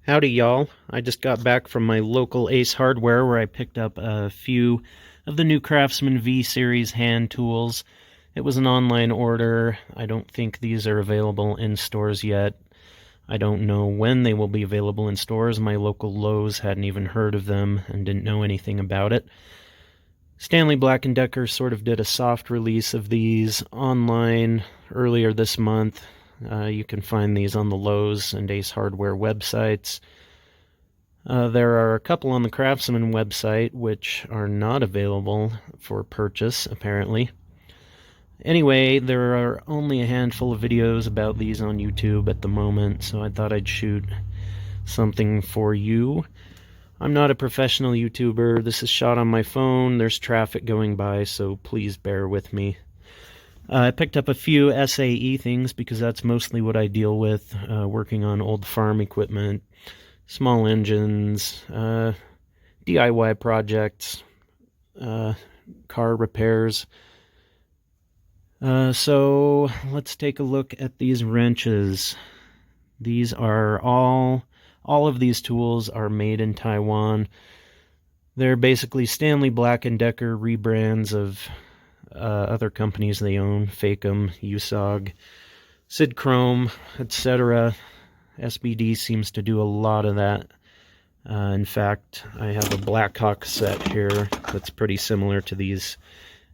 Howdy, y'all. I just got back from my local Ace Hardware where I picked up a few of the new Craftsman V Series hand tools. It was an online order. I don't think these are available in stores yet. I don't know when they will be available in stores. My local Lowe's hadn't even heard of them and didn't know anything about it. Stanley Black Decker sort of did a soft release of these online earlier this month. You can find these on the Lowe's and Ace Hardware websites. There are a couple on the Craftsman website which are not available for purchase, apparently. Anyway, there are only a handful of videos about these on YouTube at the moment, so I thought I'd shoot something for you. I'm not a professional YouTuber. This is shot on my phone. There's traffic going by, so please bear with me. I picked up a few SAE things because that's mostly what I deal with, working on old farm equipment, small engines, DIY projects, car repairs. So let's take a look at these wrenches. These are all of these tools are made in Taiwan. They're basically Stanley Black Decker rebrands of other companies they own, Facom, USAG, Sid Chrome, etc. SBD seems to do a lot of that. In fact, I have a Blackhawk set here that's pretty similar to these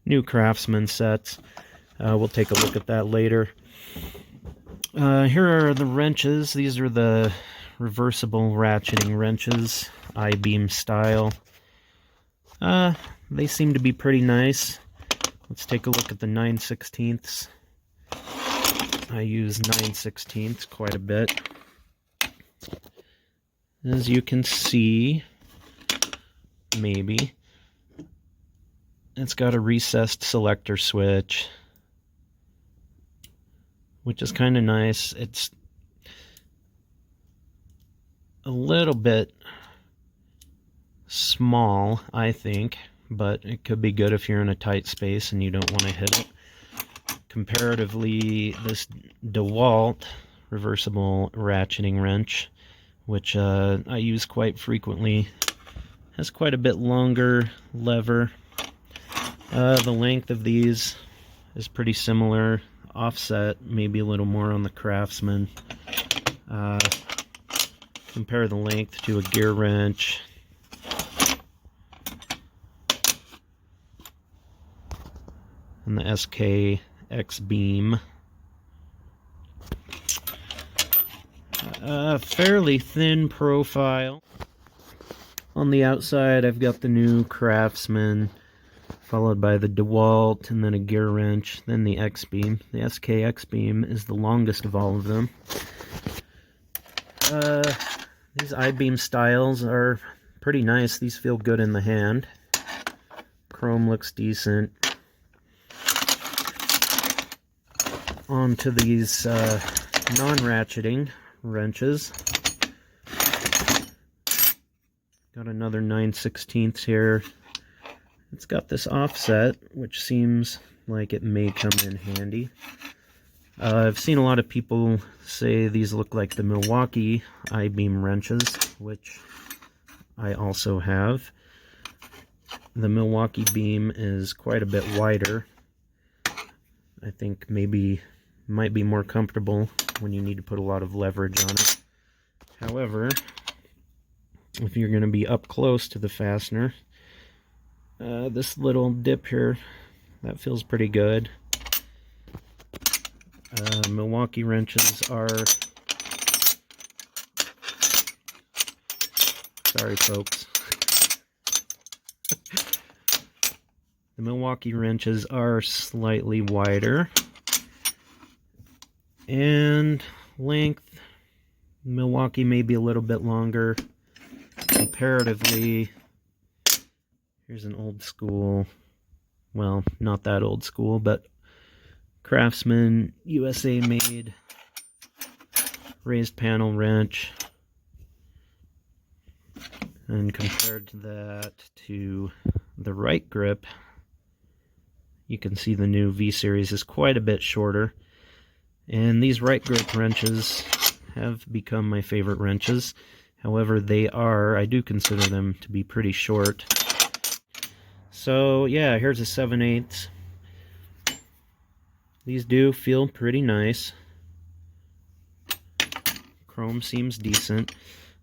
new Craftsman sets. We'll take a look at that later. Here are the wrenches. These are the reversible ratcheting wrenches, I-beam style. They seem to be pretty nice. Let's take a look at the 9/16. I use 9/16 quite a bit. As you can see, maybe, it's got a recessed selector switch, which is kind of nice. It's a little bit small, I think, but it could be good if you're in a tight space and you don't want to hit it. Comparatively, this DeWalt reversible ratcheting wrench, which I use quite frequently, has quite a bit longer lever. The length of these is pretty similar, offset maybe a little more on the Craftsman. Compare the length to a Gearwrench. And the SK X-Beam. Fairly thin profile. On the outside, I've got the new Craftsman, followed by the DeWalt, and then a Gearwrench, then the X-Beam. The SK X-Beam is the longest of all of them. These I-beam styles are pretty nice. These feel good in the hand. Chrome looks decent. On to these non-ratcheting wrenches. Got another 9/16 here. It's got this offset, which seems like it may come in handy. I've seen a lot of people say these look like the Milwaukee I-beam wrenches, which I also have. The Milwaukee beam is quite a bit wider. I think maybe might be more comfortable when you need to put a lot of leverage on it. However, if you're going to be up close to the fastener, this little dip here, that feels pretty good. Milwaukee wrenches are, sorry folks, the Milwaukee wrenches are slightly wider, and length, Milwaukee may be a little bit longer. Comparatively, here's an old school, well, not that old school, but Craftsman USA made raised panel wrench. And compared to that to the right grip, you can see the new V Series is quite a bit shorter. And these right grip wrenches have become my favorite wrenches. However, I do consider them to be pretty short. So yeah, here's a 7/8. These do feel pretty nice. Chrome seems decent.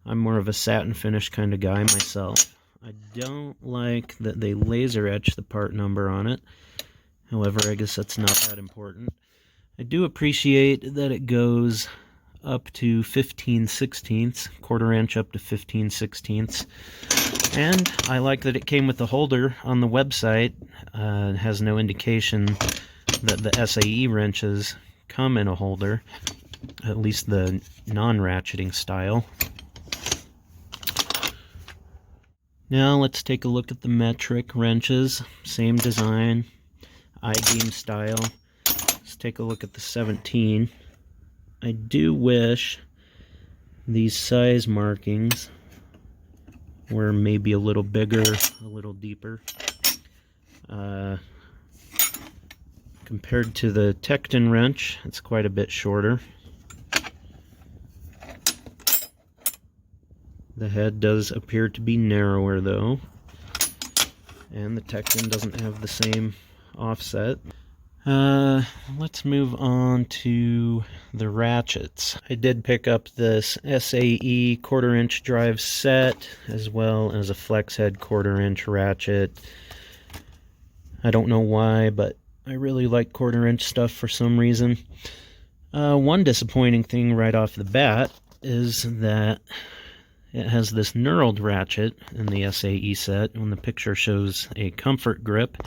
I'm more of a satin finish kind of guy myself. I don't like that they laser etch the part number on it. However, I guess that's not that important. I do appreciate that it goes up to 15/16, quarter inch up to 15/16. And I like that it came with the holder on the website. It has no indication that the SAE wrenches come in a holder, at least the non-ratcheting style. Now let's take a look at the metric wrenches. Same design, I-beam style. Let's take a look at the 17. I do wish these size markings were maybe a little bigger, a little deeper. Compared to the Tekton wrench, it's quite a bit shorter. The head does appear to be narrower though, and the Tekton doesn't have the same offset. Let's move on to the ratchets. I did pick up this SAE quarter-inch drive set, as well as a flex head quarter-inch ratchet. I don't know why, but I really like quarter-inch stuff for some reason. One disappointing thing right off the bat is that it has this knurled ratchet in the SAE set. When the picture shows a comfort grip,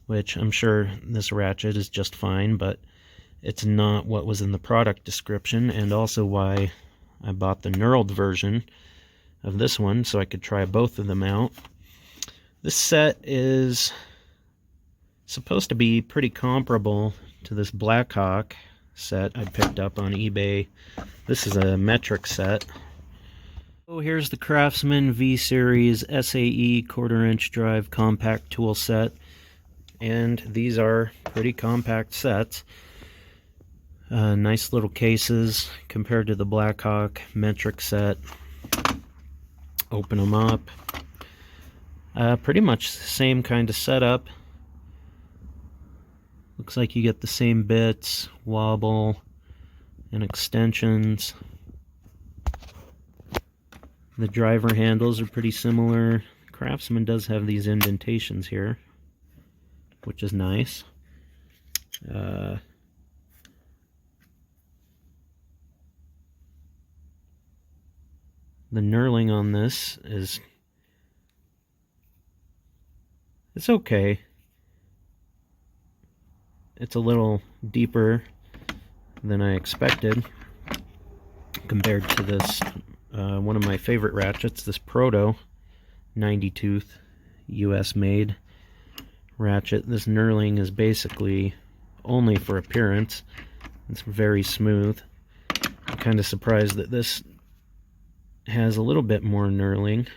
which I'm sure this ratchet is just fine, but it's not what was in the product description, and also why I bought the knurled version of this one, so I could try both of them out. This set is supposed to be pretty comparable to this Blackhawk set I picked up on eBay. This is a metric set. So here's the Craftsman V Series SAE quarter-inch drive compact tool set. And these are pretty compact sets. Nice little cases compared to the Blackhawk metric set. Open them up. Pretty much the same kind of setup. Looks like you get the same bits, wobble, and extensions. The driver handles are pretty similar. Craftsman does have these indentations here, which is nice. The knurling on this it's okay. It's a little deeper than I expected compared to this one of my favorite ratchets, this Proto 90 tooth US made ratchet. This knurling is basically only for appearance. It's very smooth. I'm kind of surprised that this has a little bit more knurling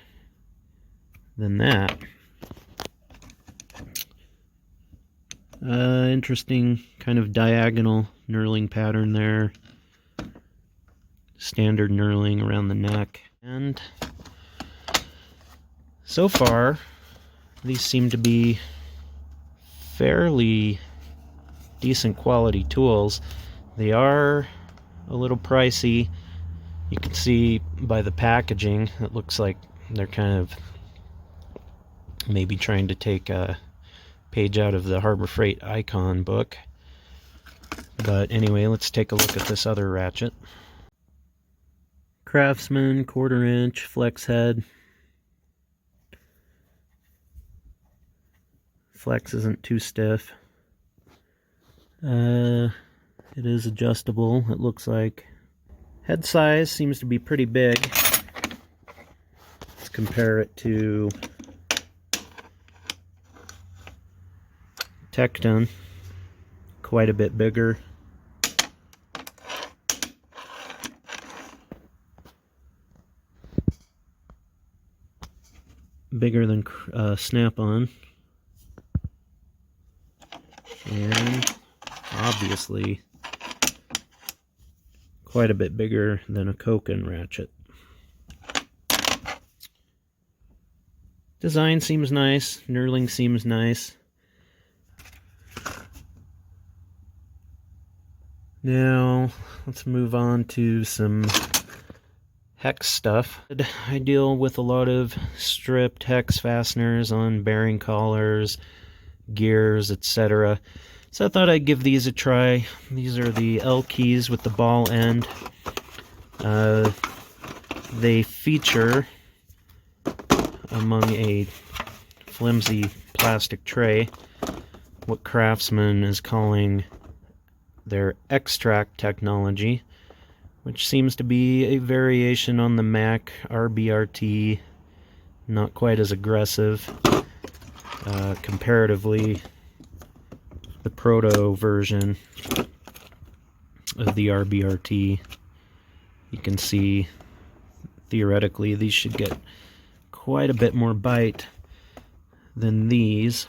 than that. Interesting kind of diagonal knurling pattern there. Standard knurling around the neck. And so far, these seem to be fairly decent quality tools. They are a little pricey. You can see by the packaging, it looks like they're kind of maybe trying to take a page out of the Harbor Freight Icon book. But anyway, let's take a look at this other ratchet. Craftsman quarter-inch flex head. Flex isn't too stiff. It is adjustable, it looks like. Head size seems to be pretty big. Let's compare it to Tekton. Quite a bit bigger. Bigger than Snap-on. And obviously quite a bit bigger than a Koken ratchet. Design seems nice. Knurling seems nice. Now, let's move on to some hex stuff. I deal with a lot of stripped hex fasteners on bearing collars, gears, etc. So I thought I'd give these a try. These are the L keys with the ball end. They feature among a flimsy plastic tray what Craftsman is calling their extract technology, which seems to be a variation on the Mac RBRT, not quite as aggressive. Comparatively, the Proto version of the RBRT, you can see theoretically these should get quite a bit more bite than these.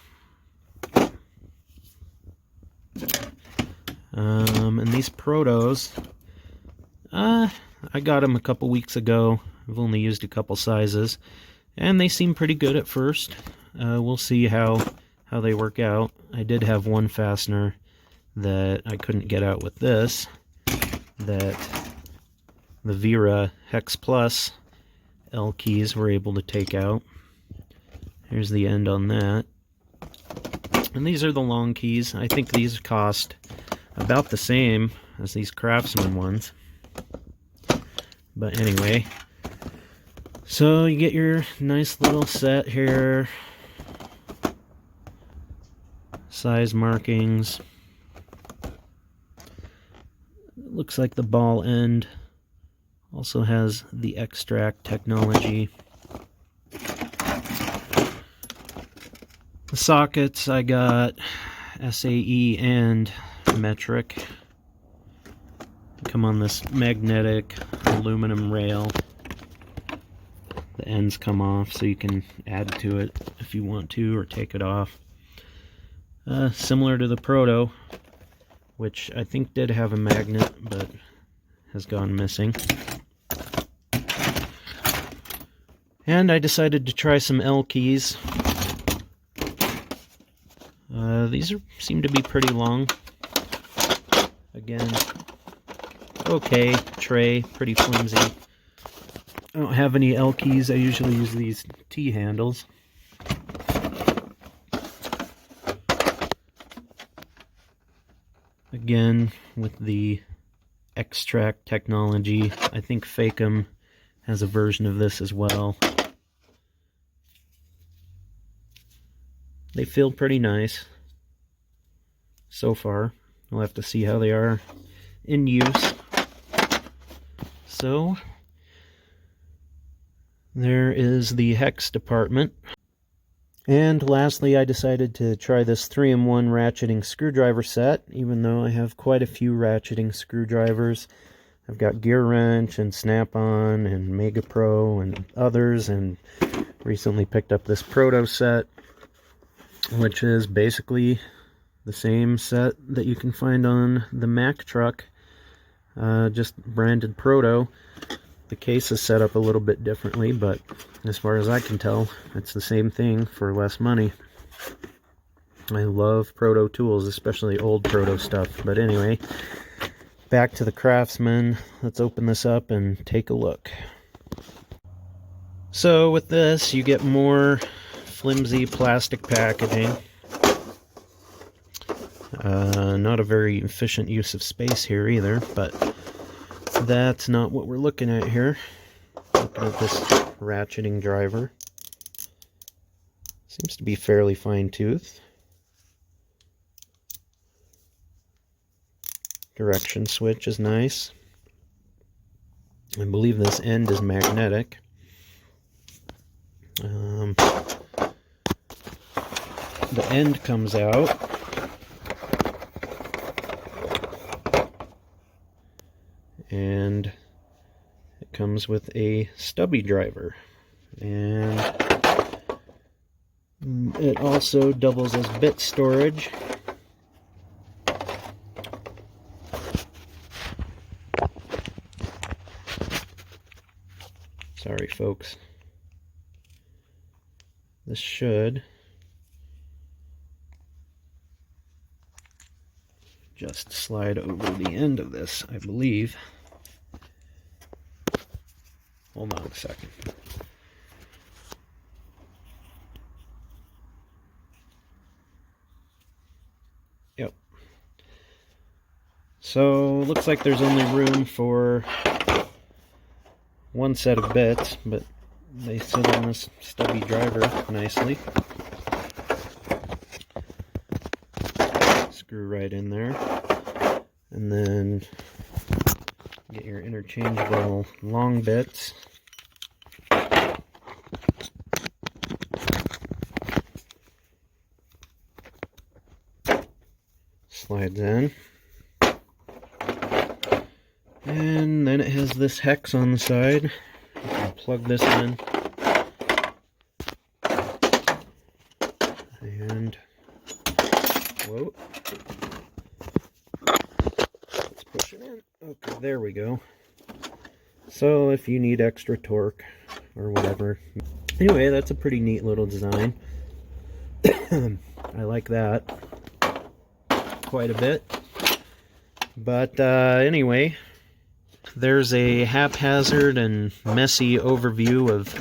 And these Protos, I got them a couple weeks ago. I've only used a couple sizes, and they seem pretty good at first. We'll see how they work out. I did have one fastener that I couldn't get out with this, that the Vera Hex Plus L keys were able to take out. Here's the end on that. And these are the long keys. I think these cost about the same as these Craftsman ones. But anyway, so you get your nice little set here. Size markings. It looks like the ball end also has the extract technology. The sockets, I got SAE and metric. Come on this magnetic aluminum rail. The ends come off so you can add to it if you want to, or take it off. Similar to the Proto, which I think did have a magnet but has gone missing. And I decided to try some L keys. These seem to be pretty long. Again, okay, tray, pretty flimsy. I don't have any L keys. I usually use these T handles. Again, with the extract technology. I think Facom has a version of this as well. They feel pretty nice so far. We'll have to see how they are in use. So, there is the hex department. And lastly, I decided to try this 3-in-1 ratcheting screwdriver set, even though I have quite a few ratcheting screwdrivers. I've got Gearwrench and Snap-on and Mega Pro and others, and recently picked up this Proto set, which is basically the same set that you can find on the Mack truck, just branded Proto. The case is set up a little bit differently, but as far as I can tell, it's the same thing for less money. I love Proto tools, especially old Proto stuff. But anyway, back to the Craftsman. Let's open this up and take a look. So with this, you get more flimsy plastic packaging. Not a very efficient use of space here either, but that's not what we're looking at here. Looking at this ratcheting driver. Seems to be fairly fine-toothed. Direction switch is nice. I believe this end is magnetic. The end comes out. And it comes with a stubby driver. And it also doubles as bit storage. Sorry, folks. This should just slide over the end of this, I believe. Hold on a second. Yep. So, looks like there's only room for one set of bits, but they sit on this stubby driver nicely. Screw right in there. And then get your interchangeable long bits. Slides in. And then it has this hex on the side. You can plug this in. And, whoa. Let's push it in. Okay, there we go. So if you need extra torque or whatever. Anyway, that's a pretty neat little design. I like that quite a bit. But anyway, there's a haphazard and messy overview of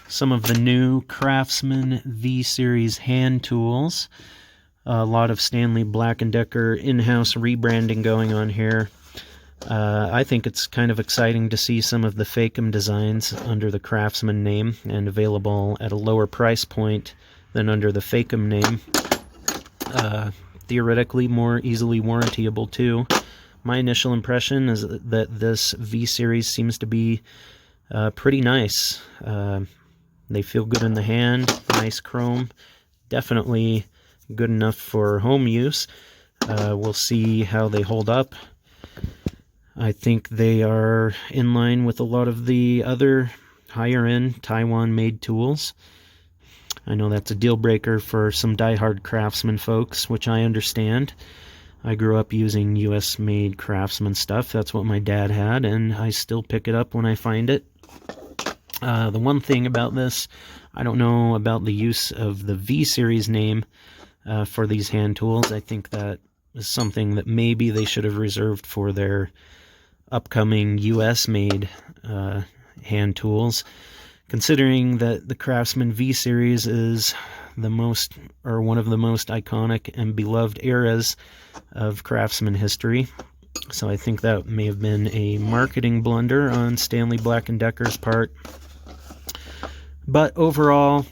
some of the new Craftsman V Series hand tools. A lot of Stanley Black Decker in-house rebranding going on here. I think it's kind of exciting to see some of the Facom designs under the Craftsman name and available at a lower price point than under the Facom name. Theoretically more easily warrantyable too. My initial impression is that this V Series seems to be pretty nice. They feel good in the hand, nice chrome, definitely good enough for home use. We'll see how they hold up. I think they are in line with a lot of the other higher-end Taiwan-made tools. I know that's a deal breaker for some die-hard Craftsman folks, which I understand. I grew up using US-made Craftsman stuff. That's what my dad had, and I still pick it up when I find it. The one thing about this, I don't know about the use of the V Series name for these hand tools. I think that is something that maybe they should have reserved for their upcoming US-made hand tools, considering that the Craftsman V Series is the most, or one of the most iconic and beloved eras of Craftsman history. So I think that may have been a marketing blunder on Stanley Black Decker's part. But overall,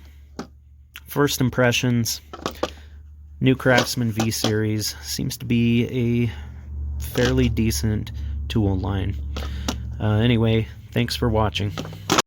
first impressions, new Craftsman V Series seems to be a fairly decent tool line. Anyway, thanks for watching.